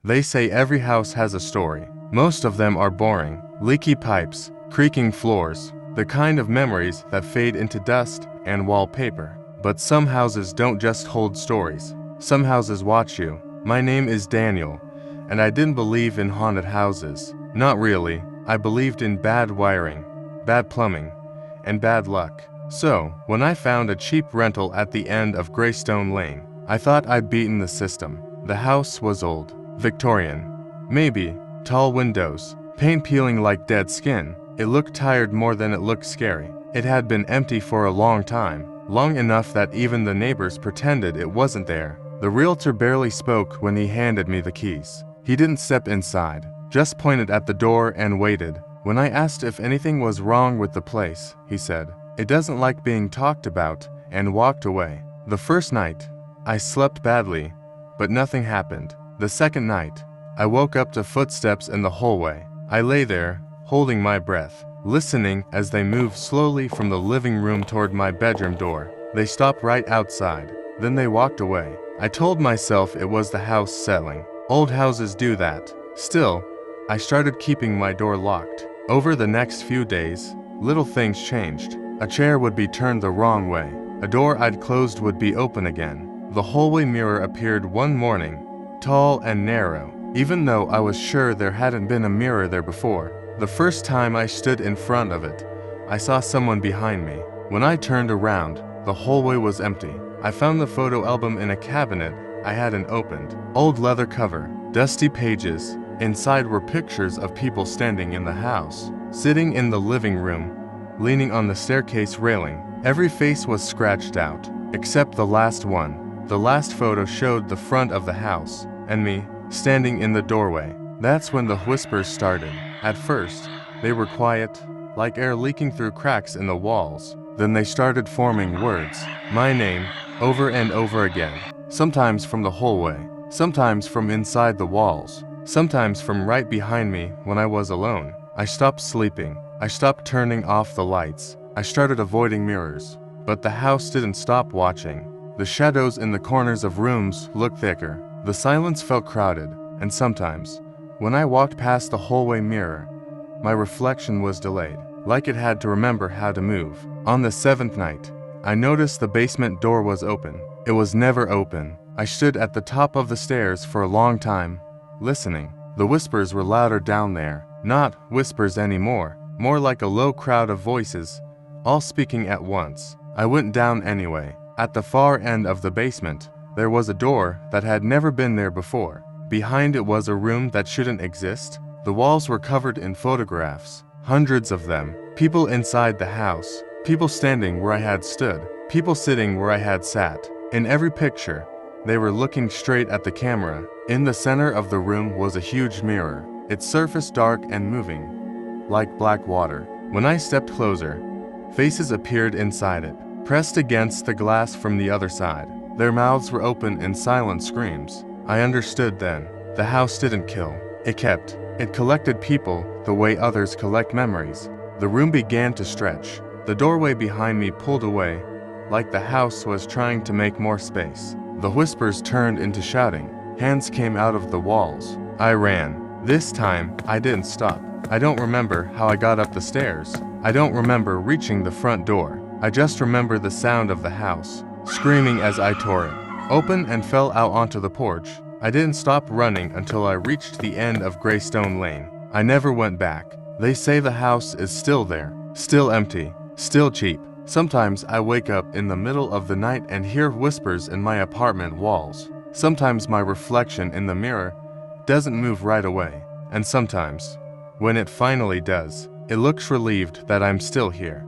They say every house has a story. Most of them are boring, leaky pipes, creaking floors, the kind of memories that fade into dust and wallpaper. But some houses don't just hold stories. Some houses watch you. My name is Daniel, and I didn't believe in haunted houses. Not really. I believed in bad wiring, bad plumbing, and bad luck. So, when I found a cheap rental at the end of Greystone Lane, I thought I'd beaten the system. The house was old, Victorian, maybe, tall windows, paint peeling like dead skin. It looked tired more than it looked scary. It had been empty for a long time, long enough that even the neighbors pretended it wasn't there. The realtor barely spoke when he handed me the keys. He didn't step inside, just pointed at the door and waited. When I asked if anything was wrong with the place, he said, "It doesn't like being talked about," and walked away. The first night, I slept badly, but nothing happened. The second night, I woke up to footsteps in the hallway. I lay there, holding my breath, listening as they moved slowly from the living room toward my bedroom door. They stopped right outside. Then they walked away. I told myself it was the house settling. Old houses do that. Still, I started keeping my door locked. Over the next few days, little things changed. A chair would be turned the wrong way. A door I'd closed would be open again. The hallway mirror appeared one morning, tall and narrow, even though I was sure there hadn't been a mirror there before. The first time I stood in front of it, I saw someone behind me. When I turned around, the hallway was empty. I found the photo album in a cabinet I hadn't opened. Old leather cover, dusty pages. Inside were pictures of people standing in the house, sitting in the living room, leaning on the staircase railing. Every face was scratched out, except the last one. The last photo showed the front of the house, and me, standing in the doorway. That's when the whispers started. At first, they were quiet, like air leaking through cracks in the walls. Then they started forming words, my name, over and over again. Sometimes from the hallway, sometimes from inside the walls, sometimes from right behind me when I was alone. I stopped sleeping. I stopped turning off the lights. I started avoiding mirrors. But the house didn't stop watching. The shadows in the corners of rooms looked thicker. The silence felt crowded, and sometimes, when I walked past the hallway mirror, my reflection was delayed, like it had to remember how to move. On the seventh night, I noticed the basement door was open. It was never open. I stood at the top of the stairs for a long time, listening. The whispers were louder down there. Not whispers anymore, more like a low crowd of voices, all speaking at once. I went down anyway. At the far end of the basement, there was a door that had never been there before. Behind it was a room that shouldn't exist. The walls were covered in photographs, hundreds of them. People inside the house, people standing where I had stood, people sitting where I had sat. In every picture, they were looking straight at the camera. In the center of the room was a huge mirror, its surface dark and moving, like black water. When I stepped closer, faces appeared inside it, pressed against the glass from the other side. Their mouths were open in silent screams. I understood then. The house didn't kill. It kept. It collected people the way others collect memories. The room began to stretch. The doorway behind me pulled away, like the house was trying to make more space. The whispers turned into shouting. Hands came out of the walls. I ran. This time, I didn't stop. I don't remember how I got up the stairs. I don't remember reaching the front door. I just remember the sound of the house, screaming as I tore it open and fell out onto the porch. I didn't stop running until I reached the end of Greystone Lane. I never went back. They say the house is still there, still empty, still cheap. Sometimes I wake up in the middle of the night and hear whispers in my apartment walls. Sometimes my reflection in the mirror doesn't move right away. And sometimes, when it finally does, it looks relieved that I'm still here.